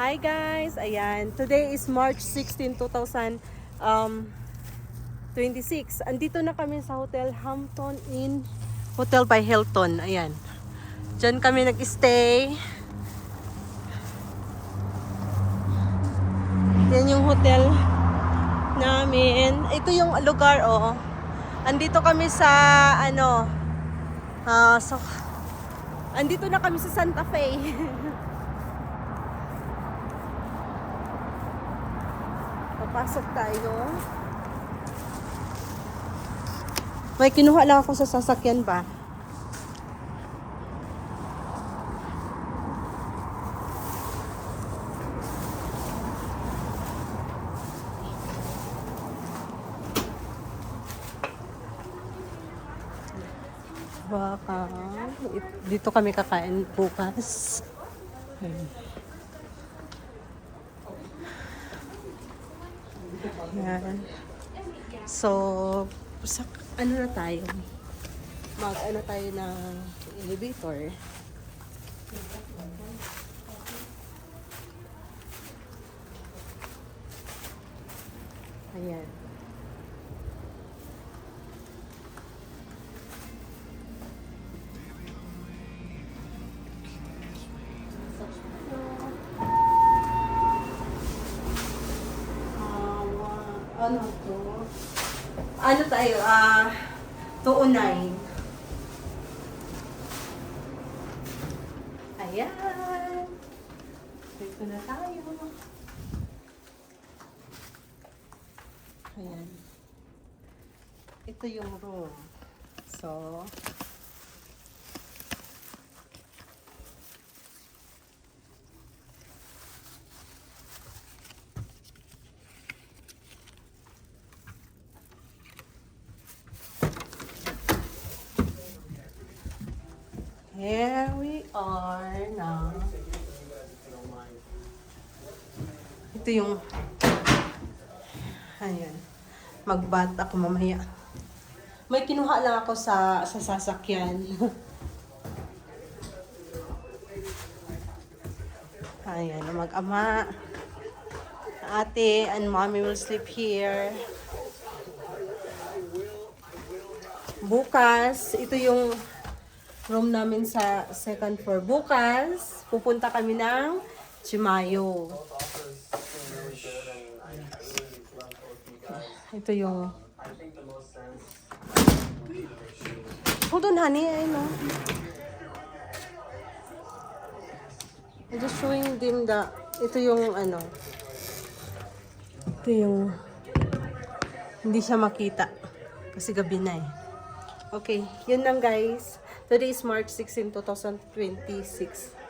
Hi guys! Ayan, today is March 16, 2026. Andito na kami sa Hotel Hampton Inn, Hotel by Hilton. Ayan. Diyan kami nag-stay. Yan yung hotel namin. Ito yung lugar, oh. Andito kami sa, andito na kami sa Santa Fe. Papasok tayo. May kinuha lang ako sa sasakyan ba? Baka dito kami kakain bukas. Yan. So, sa ano na tayo? Mag-ano tayo ng elevator. Ayan. Ano to? Ano tayo? 209. Ayan. Dito na tayo. Ayan. Ito yung room. So, here we are now. Ito yung, ayan, mag-bath ako mamaya. May kinuha lang ako sa sasakyan. Ayan, mag-ama. Ate and mommy will sleep here. Bukas, ito yung room namin sa second floor. Bukas, pupunta kami ng Chimayo. Ito yung... Hold on, honey. I know. I'm just showing them the... Ito yung ano... Ito yung... Hindi siya makita. Kasi gabi na eh. Okay, yun lang guys. Today is March 16, 2026.